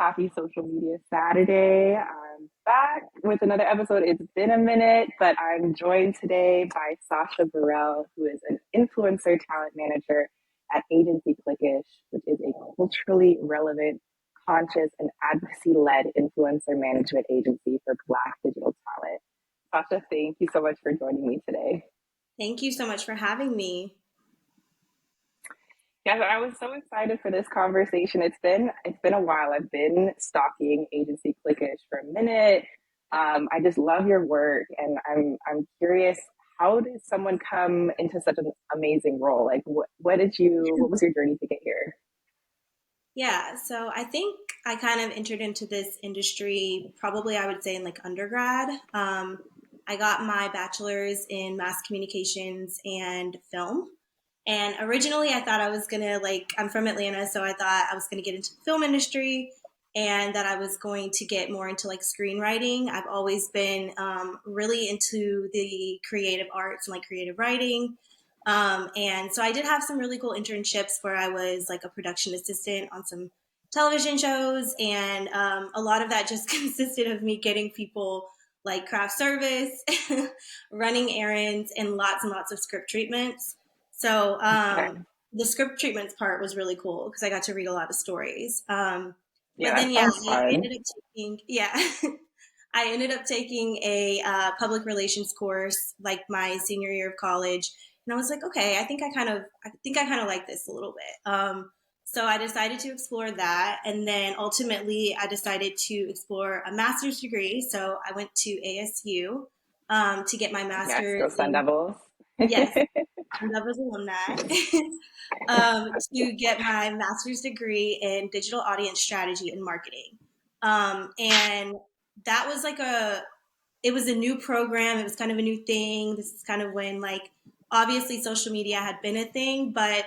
Happy Social Media Saturday. I'm back with another episode. It's been a minute, but I'm joined today by Sasha Burrell, who is an influencer talent manager at Agency Cliquish, which is a culturally relevant, conscious, and advocacy-led influencer management agency for Black digital talent. Sasha, thank you so much for joining me today. Thank you so much for having me. Yeah, so I was so excited for this conversation. It's been a while. I've been stalking Agency Cliquish for a minute. I just love your work, and I'm curious. How did someone come into such an amazing role? Like, what was your journey to get here? Yeah, so I think I kind of entered into this industry probably I would say in like undergrad. I got my bachelor's in mass communications and film. And originally I thought I was gonna I'm from Atlanta, so I thought I was gonna get into the film industry and that I was going to get more into like screenwriting. I've always been really into the creative arts and like creative writing. And so I did have some really cool internships where I was like a production assistant on some television shows. And a lot of that just consisted of me getting people like craft service, running errands, and lots of script treatments. So Okay. the script treatments part was really cool because I got to read a lot of stories. Yeah, But then, that yeah, sounds I fun. ended up taking, yeah, I ended up taking a public relations course like my senior year of college, and I was like, okay, I think I kind of like this a little bit. So I decided to explore that, and then ultimately I decided to explore a master's degree. So I went to ASU to get my Yes, go master's Sun in, Devils. yes, Lovers alumni, to get my master's degree in digital audience strategy and marketing. And that was it was a new program. It was kind of a new thing. This is kind of when obviously social media had been a thing, but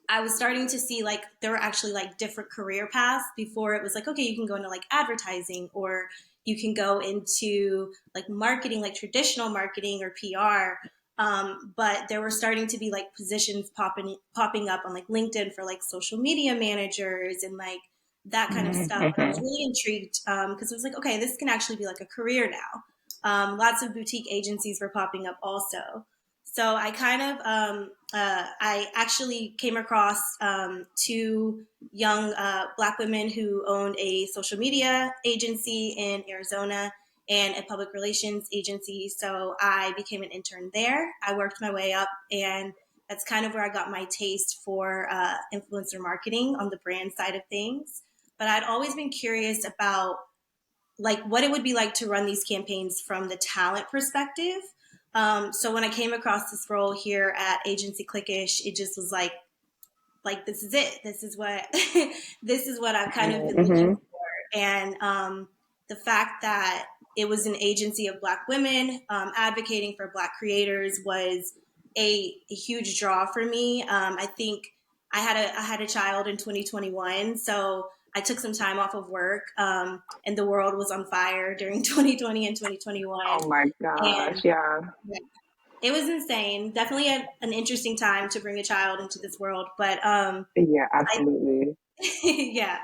I was starting to see like there were actually like different career paths before it was like, okay, you can go into like advertising or you can go into like marketing, like traditional marketing or PR. But there were starting to be like positions popping up on like LinkedIn for like social media managers and like that kind of stuff. And I was Mhm. really intrigued because it was like, okay, this can actually be like a career now. Lots of boutique agencies were popping up also. So I actually came across two young Black women who owned a social media agency in Arizona and a public relations agency. So I became an intern there. I worked my way up, and that's kind of where I got my taste for influencer marketing on the brand side of things. But I'd always been curious about like what it would be like to run these campaigns from the talent perspective. So when I came across this role here at Agency Cliquish, it just was like this is it. This is what this is what I've kind of been looking Mhm. for. And the fact that it was an agency of Black women advocating for Black creators was a huge draw for me. I think I had a child in 2021, so I took some time off of work, and the world was on fire during 2020 and 2021, Oh my gosh, and yeah. yeah, it was insane. Definitely an interesting time to bring a child into this world, but Yeah, I absolutely. yeah,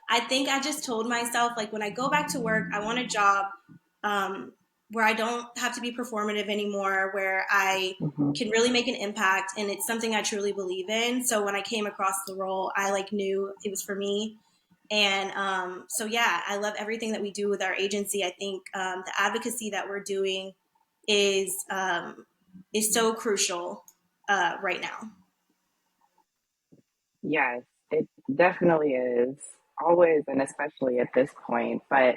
I think I just told myself like when I go back to work, I want a job where I don't have to be performative anymore, where I Mhm. can really make an impact, and it's something I truly believe in. So when I came across the role, I like knew it was for me. And so yeah, I love everything that we do with our agency. I think the advocacy that we're doing is um, is so crucial right now. Yes, it definitely is. Always and especially at this point. But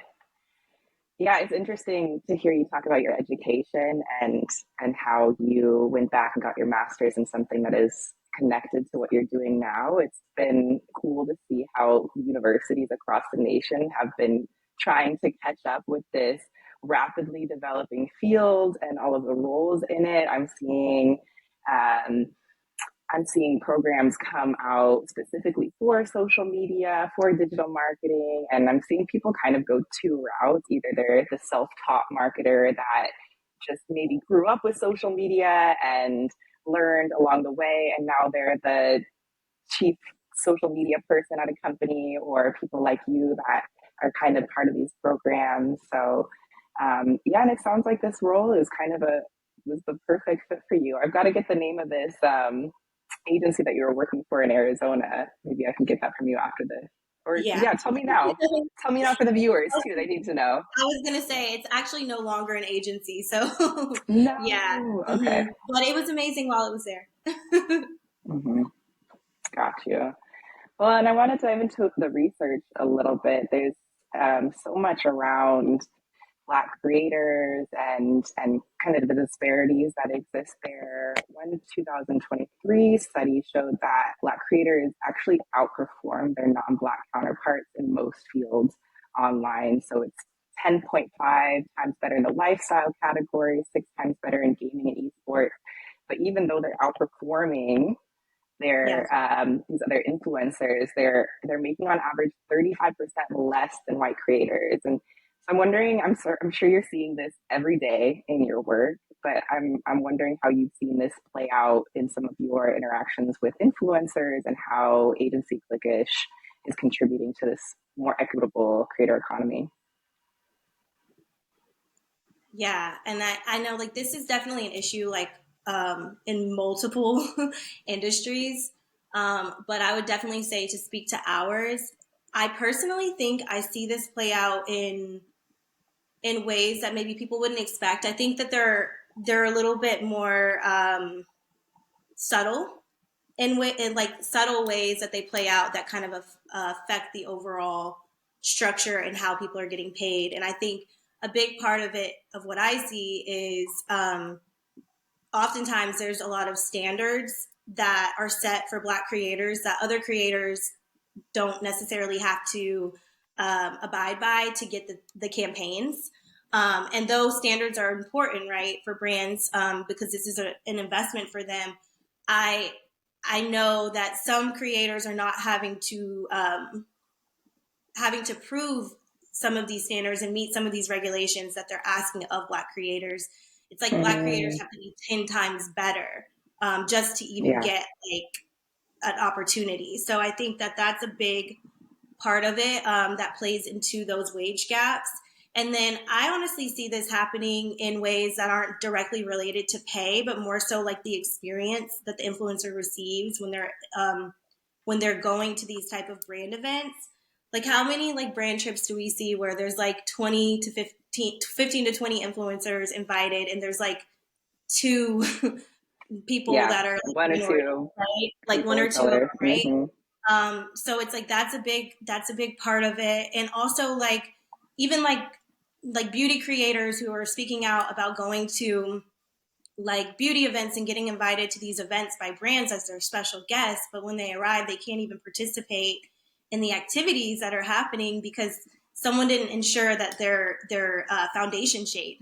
yeah, it's interesting to hear you talk about your education and how you went back and got your master's in something that is connected to what you're doing now. It's been cool to see how universities across the nation have been trying to catch up with this rapidly developing field and all of the roles in it. Um, I'm seeing programs come out specifically for social media, for digital marketing, and I'm seeing people kind of go two routes. Either they're the self taught marketer that just maybe grew up with social media and learned along the way, and now they're the chief social media person at a company or people like you that are kind of part of these programs. So yeah, and it sounds like this role is kind of a was the perfect fit for you. I've got to get the name of this agency that you were working for in Arizona. Maybe I can get that from you after this. Or Yeah. yeah, tell me now. Tell me now for the viewers too. They need to know. I was gonna say it's actually no longer an agency, so yeah. No. Okay. But it was amazing while it was there. Mm-hmm. Got you. Well, and I want to dive into the research a little bit. There's so much around Black creators and kind of the disparities that exist there. One 2023 study showed that Black creators actually outperform their non-Black counterparts in most fields online. So it's 10.5 times better in the lifestyle category, 6 times better in gaming and esports. But even though they're outperforming Yes. these other influencers, they're making on average 35% less than white creators. And so I'm wondering, I'm sure you're seeing this every day in your work, but I'm wondering how you've seen this play out in some of your interactions with influencers and how Agency Cliquish is contributing to this more equitable creator economy. Yeah, and I know like this is definitely an issue like in multiple industries. But I would definitely say to speak to ours, I personally think I see this play out in ways that maybe people wouldn't expect. I think that they're a little bit more subtle in like subtle ways that they play out that kind of affect the overall structure and how people are getting paid. And I think a big part of it, of what I see, is oftentimes there's a lot of standards that are set for Black creators that other creators don't necessarily have to abide by to get the campaigns. And those standards are important, right, for brands because this is an investment for them. I I know that some creators are not having to prove some of these standards and meet some of these regulations that they're asking of Black creators. It's like Black creators Mm, have to be 10 times better just to even yeah. get like an opportunity. So I think that that's a big part of it that plays into those wage gaps. And then I honestly see this happening in ways that aren't directly related to pay, but more so like the experience that the influencer receives when they're going to these type of brand events. Like how many like brand trips do we see where there's like 20 to 15 to 20 influencers invited and there's like two people Yeah. that are like One or minorities, two right? Like people one of or two of them, color. right? Hmm. So it's like that's a big part of it, and also like even like beauty creators who are speaking out about going to like beauty events and getting invited to these events by brands as their special guests, but when they arrive, they can't even participate in the activities that are happening because someone didn't ensure that their foundation shade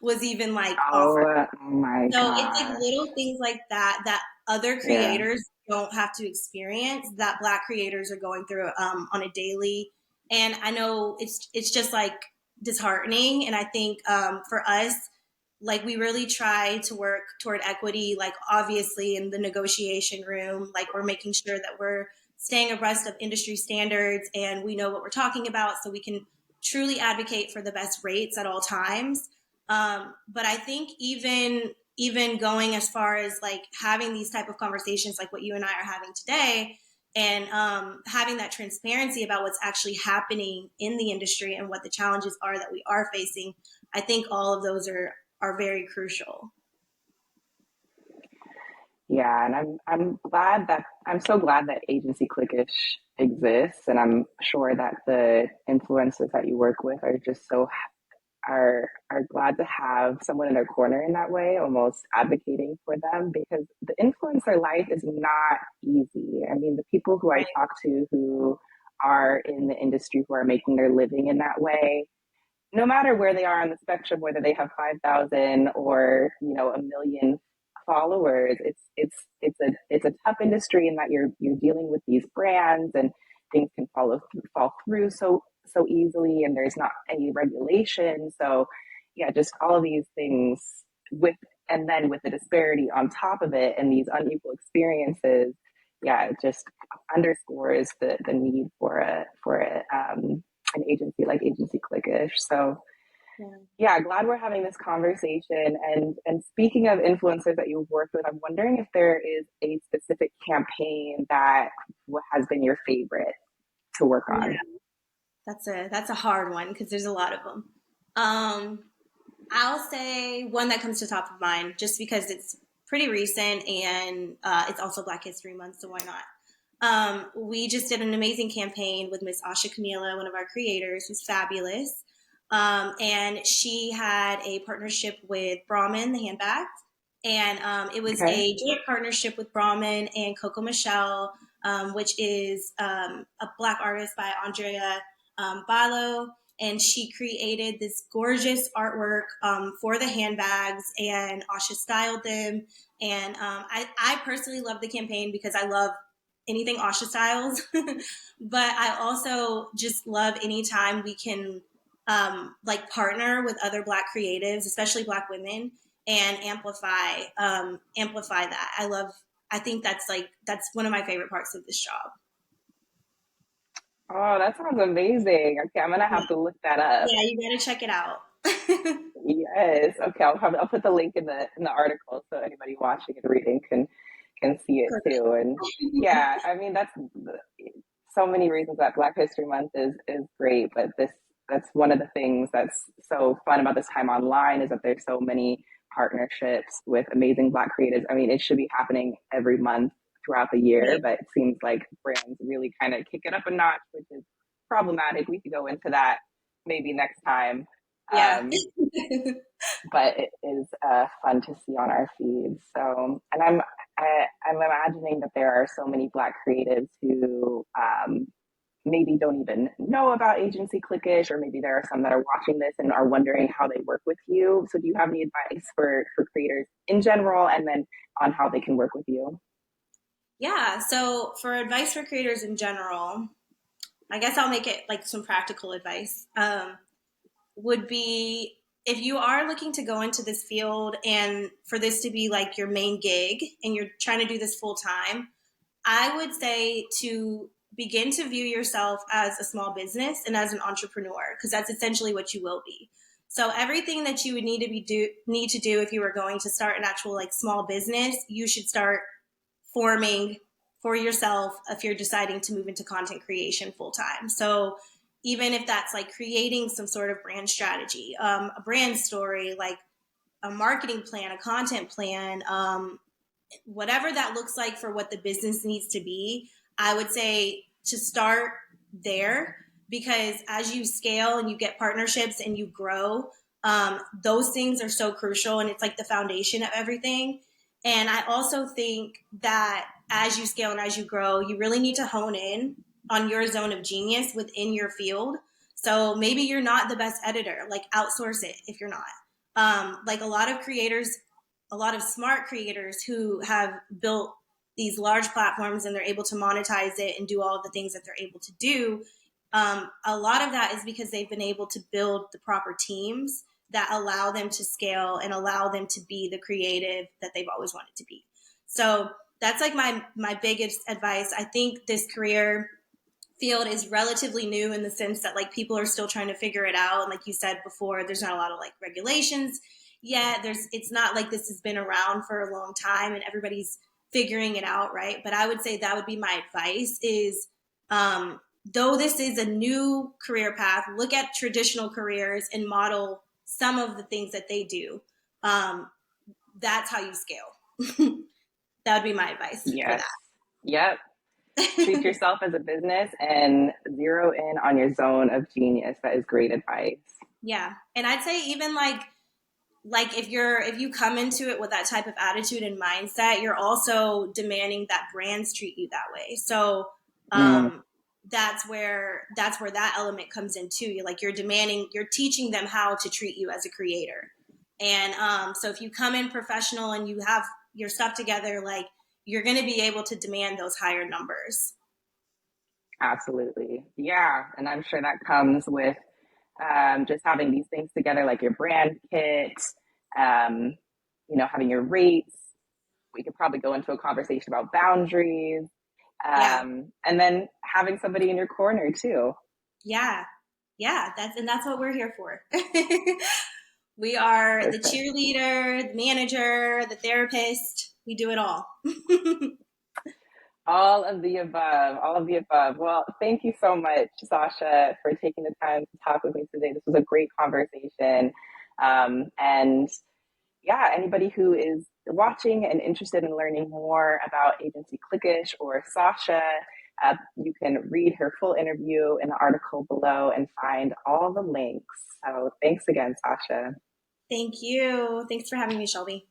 was even like offered. Oh my So it's like gosh. little things like that that other Yeah. creators don't have to experience that Black creators are going through on a daily. And I know it's just like disheartening. And I think for us, like we really try to work toward equity, like obviously in the negotiation room, like we're making sure that we're staying abreast of industry standards and we know what we're talking about so we can truly advocate for the best rates at all times. But I think even going as far as like having these type of conversations like what you and I are having today and having that transparency about what's actually happening in the industry and what the challenges are that we are facing, I think all of those are very crucial. Yeah, and I'm so glad that Agency Cliquish exists, and I'm sure that the influencers that you work with are just are glad to have someone in their corner in that way, almost advocating for them because the influencer life is not easy. I mean, the people who I Right. talk to who are in the industry who are making their living in that way, no matter where they are on the spectrum, whether they have 5,000 or a million followers, it's a tough industry in that you're dealing with these brands and things can fall through so easily, and there's not any regulation. So yeah, just all of these things with and then with the disparity on top of it and these unequal experiences, yeah, it just underscores the need for an agency like Agency Cliquish. So Yeah. yeah, glad we're having this conversation. And speaking of influencers that you've worked with, I'm wondering if there is a specific campaign that has been your favorite to work Yeah, on. that's a hard one because there's a lot of them. Um, I'll say one that comes to top of mind just because it's pretty recent and it's also Black History Month, so why not? We just did an amazing campaign with Miss Asha Camila, one of our creators, who's fabulous. And she had a partnership with Brahmin, the handbag. And it was Okay. a joint partnership with Brahmin and Coco Michelle, which is a Black artist by Andrea Balo. And she created this gorgeous artwork for the handbags, and Asha styled them. And I personally love the campaign because I love anything Asha styles, but I also just love anytime we can like partner with other Black creatives, especially Black women, and amplify that. I think that's one of my favorite parts of this job. Oh, that sounds amazing. Okay, I'm gonna Yeah, have to look that up. yeah, you gotta check it out. Yes. Okay, I'll put the link in the article so anybody watching and reading can see it Perfect. too. And yeah, I mean that's so many reasons that Black History Month is great, but that's one of the things that's so fun about this time online is that there's so many partnerships with amazing Black creatives. I mean, it should be happening every month throughout the year, Right. but it seems like brands really kind of kick it up a notch, which is problematic. We could go into that maybe next time. Yeah. Um, but it is fun to see on our feeds. So, and I'm imagining that there are so many Black creatives who maybe don't even know about Agency Cliquish, or maybe there are some that are watching this and are wondering how they work with you. So, do you have any advice for creators in general, and then on how they can work with you? Yeah. So for advice for creators in general, I guess I'll make it like some practical advice. Would be if you are looking to go into this field and for this to be like your main gig and you're trying to do this full time, I would say to begin to view yourself as a small business and as an entrepreneur, because that's essentially what you will be. So everything that you would need to do if you were going to start an actual like small business, you should start forming for yourself if you're deciding to move into content creation full time. So even if that's like creating some sort of brand strategy, a brand story, like a marketing plan, a content plan, whatever that looks like for what the business needs to be, I would say to start there, because as you scale and you get partnerships and you grow, those things are so crucial and it's like the foundation of everything. And I also think that as you scale and as you grow, you really need to hone in on your zone of genius within your field. So maybe you're not the best editor, like outsource it if you're not. Like a lot of smart creators who have built these large platforms and they're able to monetize it and do all of the things that they're able to do. A lot of that is because they've been able to build the proper teams that allow them to scale and allow them to be the creative that they've always wanted to be. So that's like my biggest advice. I think this career field is relatively new in the sense that like people are still trying to figure it out, and like you said before, there's not a lot of like regulations yet. It's not like this has been around for a long time and everybody's figuring it out, right? But I would say that would be my advice is though this is a new career path, look at traditional careers and model some of the things that they do. um, that's how you scale. That would be my advice for Yes. Yep. Treat yourself as a business and zero in on your zone of genius. That is great advice. Yeah, and I'd say even like if you come into it with that type of attitude and mindset, you're also demanding that brands treat you that way. So Mm, um that's where that element comes in too. You're teaching them how to treat you as a creator. And so if you come in professional and you have your stuff together, like you're going to be able to demand those higher numbers. absolutely. Yeah. And I'm sure that comes with just having these things together, like your brand kit, um, having your rates. We could probably go into a conversation about boundaries. Yeah. And then having somebody in your corner too. Yeah. Yeah. That's what we're here for. We are the Perfect. cheerleader, the manager, the therapist. We do it all. All of the above, all of the above. Well, thank you so much, Sasha, for taking the time to talk with me today. This was a great conversation. And yeah, anybody who is watching and interested in learning more about Agency Cliquish or Sasha, you can read her full interview in the article below and find all the links. So thanks again, Sasha. Thank you. Thanks for having me, Shelby.